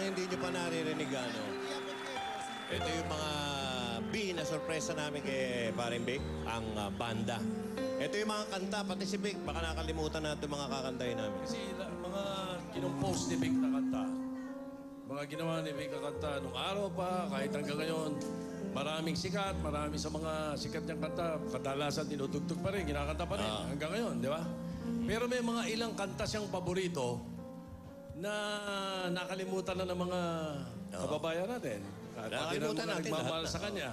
hindi nyo pa naririnig, ano, ito yung mga B na sorpresa namin kay Paring Vic, ang banda. Ito yung mga kanta, pati si Vic, baka nakalimutan natin mga kakantahin namin. Kasi mga kinompose ni Vic na kanta, mga ginawa ni Vic na kanta nung araw pa, kahit hanggang ngayon, maraming sikat, marami sa mga sikat niyang kanta, kadalasan tinutugtog pa rin, kinakanta pa rin hanggang ngayon, di ba? Pero may mga ilang kanta siyang paborito na nakalimutan na ng mga kababayan natin. At Nakalimutan natin nagmamahal lahat sa kanya.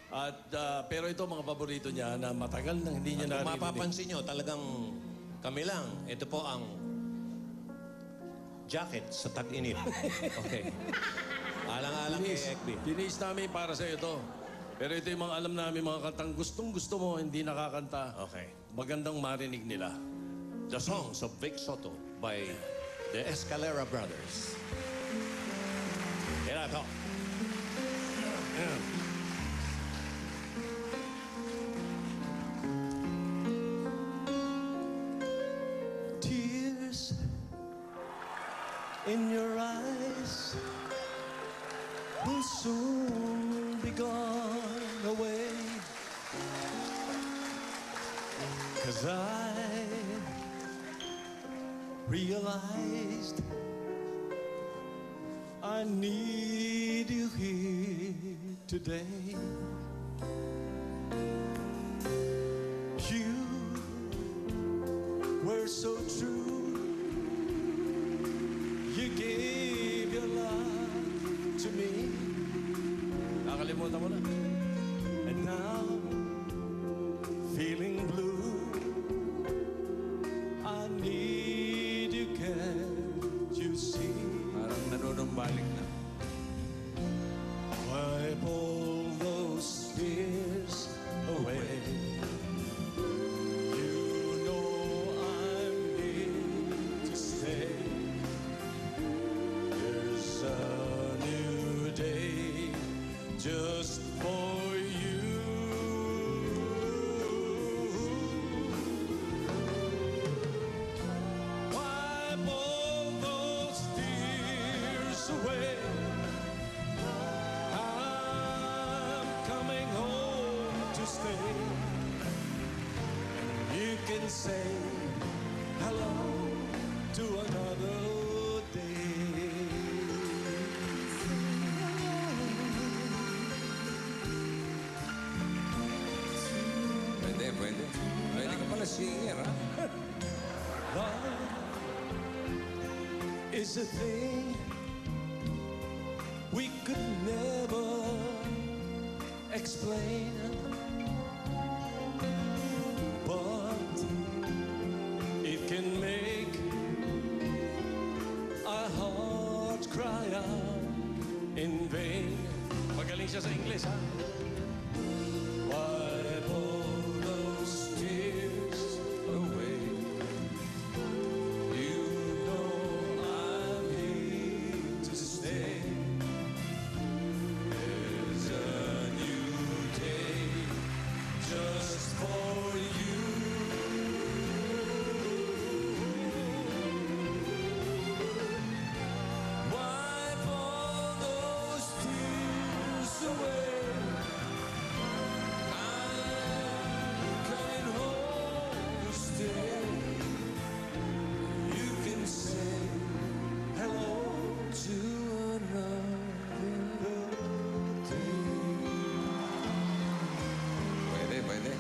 At, pero ito mga paborito niya na matagal nang hindi niya Kung narinig. mapapansin nyo, talagang kami lang. Ito po ang jacket sa tag-init. Okay. Alang-alang kay Ekbi. Tiniis namin para sa ito. Pero ito yung mga alam namin, mga kantang gustong-gusto mo, hindi nakakanta. Okay. Magandang marinig nila. The Songs of Vic Soto by the Escalera Brothers. Yan na ito. Tears in your eyes will soon be gone away. 'Cause I realized I need you here today. You were so true. You gave your love to me. Nakalimutan mo na. And now, feeling blue, I need you, can't you see? Parang nanunumbalik na. Wipe all those tears away. You know I'm here to stay. There's a new day just for you. Wipe all those tears away. I'm coming home to stay. You can say hello to another day. Pwede, pwede. Pwede ka pala singer, ha? Love is a thing we could never explain, but it can make our heart cry out in vain. Magaling siya sa English, ha? Wipe all those tears away. You know I'm here to stay. There's a new day just for you. Wipe all those tears away. Coming home to stay. You can say hello to another day. Pwede, pwede.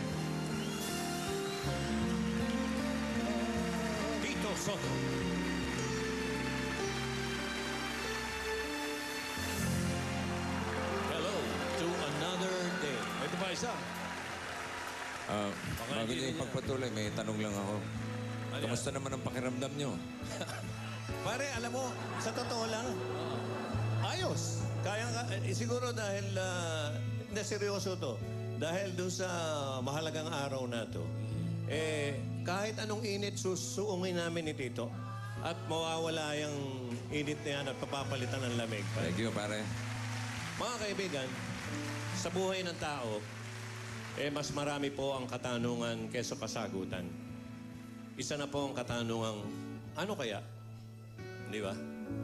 Vito Soto. Hello to another day. Ito pa isa. Bago niyo ipagpatuloy, may tanong lang ako. Kamusta naman ang pakiramdam niyo? Pare, alam mo, sa totoo lang, ayos. Kaya siguro dahil, hindi seryoso to, dahil doon sa mahalagang araw na to, kahit anong init susuungin namin ni Tito at mawawala yung init na yan at papapalitan ng lamig. Thank you, pare. Mga kaibigan, sa buhay ng tao, mas marami po ang katanungan kaysa kasagutan. Isa na po ang katanungang, ano kaya? Di ba?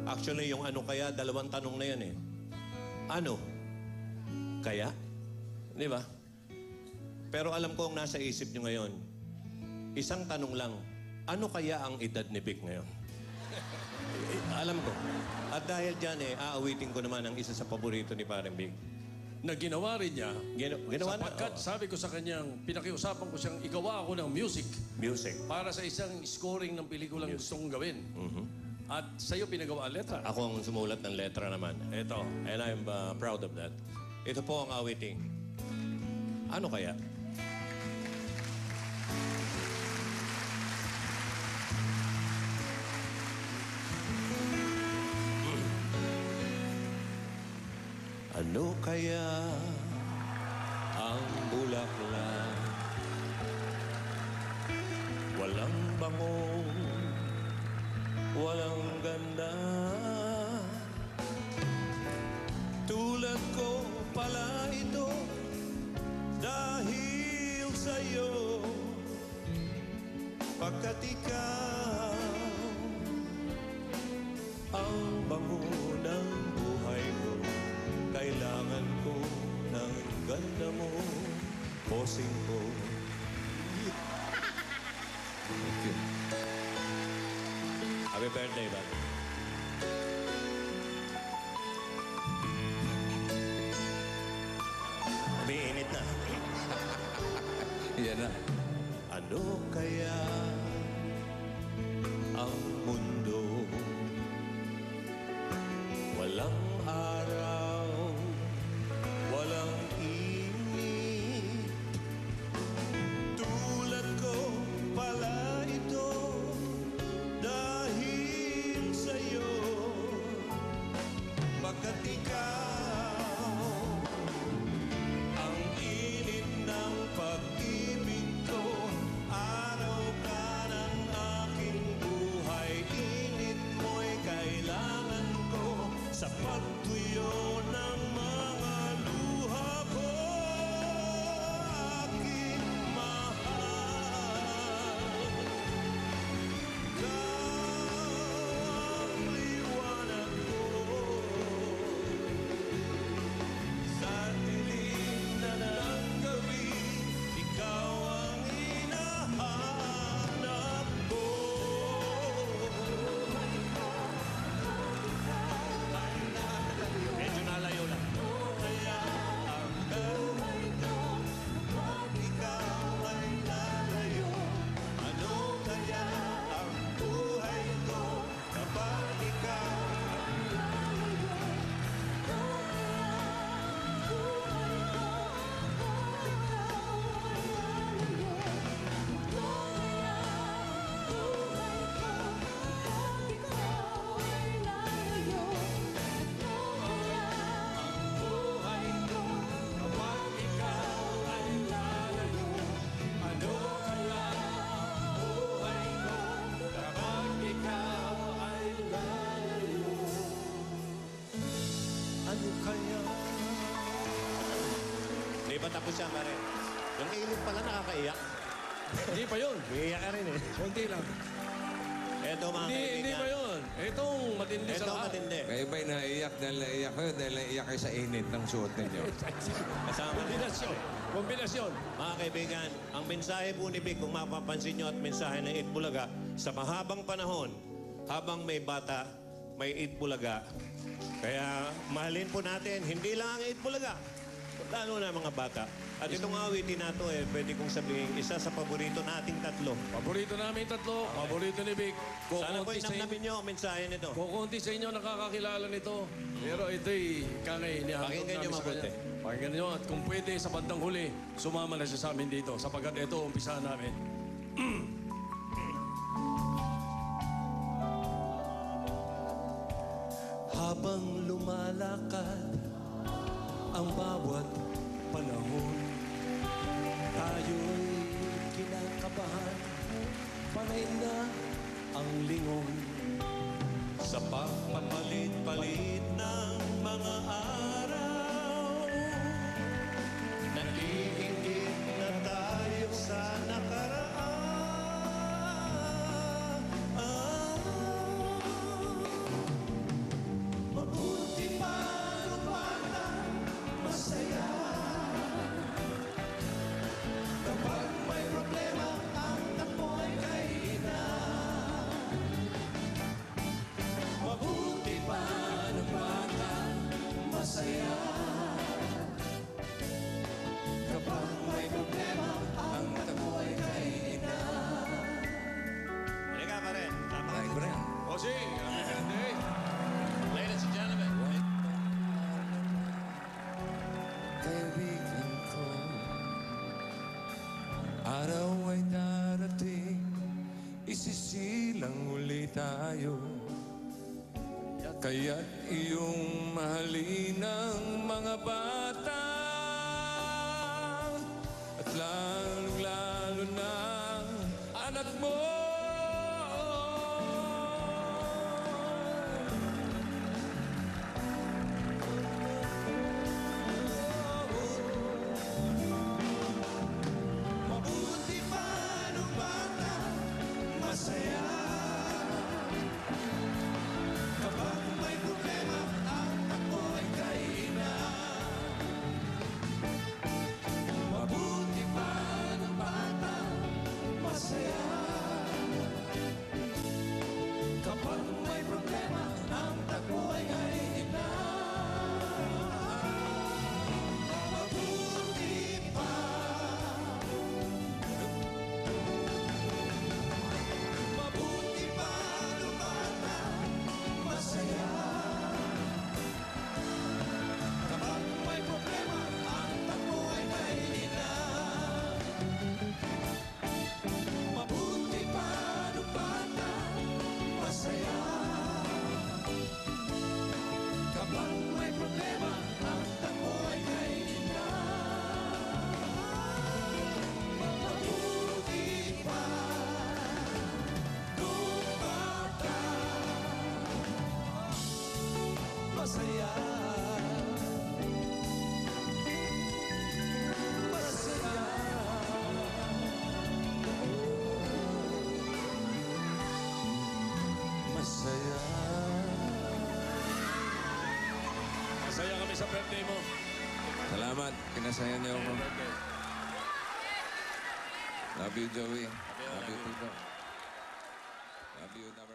Actually, yung ano kaya, dalawang tanong na yan eh. Ano? Kaya? Di ba? Pero alam ko ang nasa isip nyo ngayon, isang tanong lang, ano kaya ang edad ni Vic ngayon? Alam ko. At dahil dyan aawitin ko naman ang isa sa paborito ni Parang Vic. Na ginawa rin niya, Ginawa na? sapagkat sabi ko sa kanyang, pinakiusapan ko siyang igawa ako ng music Music. para sa isang scoring ng pelikulang gusto kong gawin. At sa'yo pinagawa ang letra. Ako ang sumulat ng letra naman. Ito. And I'm proud of that. Ito po ang awiting. Ano kaya? Ano kaya ang bulaklak? Walang bangong, walang ganda. Tulad ko pala ito dahil sa'yo. Pagkat ikaw ang bango ng buhay ko, kailangan ko ng ganda mo, posing ko. Thank you. Happy birthday, ba? Umiinit na. Yan na. Ano kaya ang mundo? Walang araw, walang init. Tulad ko pala ito dahil sa'yo. Pagkat ikaw ang init ng pag-ibig ko, araw ka ng aking buhay, init mo'y kailangan ko sa pagtuyo ng mga luha ko, aking mahal. Ikaw ang liwanag ko sa dilim na ng gabi, ikaw ang hinahanap ko. Medyo nalayo lang. Kaya ang buhay ko, kapag ikaw ay nalayo. Ano kaya ang buhay ko, kapag ikaw ay buhay ko, kapag ikaw ay lalayo. Ano kaya ang buhay ko, kapag ikaw ay lalayo. Ano kaya? Di ba tapos siya, pare? Yung ilip pala nakakaiyak. Hindi pa yun. Iiyak ka rin eh. Kunti lang. Eto mga Hindi pa kaibigan. yun. Itong matindi sa Eto lahat. matindi. Kayo ba'y naiiyak dahil naiiyak kayo sa init ng suot ninyo? Kasama din. Kombinasyon. Kombinasyon. Mga kaibigan, ang mensahe po ni Vic, kung mapapansin nyo at mensahe ng Itbulaga, sa mahabang panahon, habang may bata, may Itbulaga. Kaya mahalin po natin, hindi lang ang Itbulaga, lalo na mga bata. At itong awitin na to pwede kong sabihin, isa sa paborito nating tatlo. Paborito namin tatlo. Paborito ni Vic. Sana po Kukunti sa inyo. inamnamin nyo ang mensahe nito. Kukunti sa inyo nakakakilala nito. Pero ito'y kangay ni Pakinggan nyo mabuti. Pakinggan nyo. At kung pwede sa bandang huli, sumama na siya sa amin dito. Sapagkat ito, umpisahan namin. Habang lumalakad ang bawat panahon, tayo'y kinakabahan, panay na ang lingon sa pagpapalit-palit ng mga araw. Naiingit na tayo sa nakaraan. tayo. Kaya't iyong mahalin ang mga bata. At lalong-lalo na anak mo. Mabuti pa nung bata, masaya. Kapag may problema, ang ako ay kaina. Mabuti pa nung bata, masaya. Kapag may problema, ang ako ay kaina. Mabuti pa. Mabuti pa nung bata, masaya. Kapag may problema, ang takbo ay kainina. Mabuti pa nung bata, masaya. Kapag may problema, ang takbo ay kainina. Mabuti pa nung bata, masaya. Masaya. Masaya. Masaya kami sa birthday mo. Salamat. Pinasaya niyo ako. Love you, Joey. Love you, Tito. Love you, Number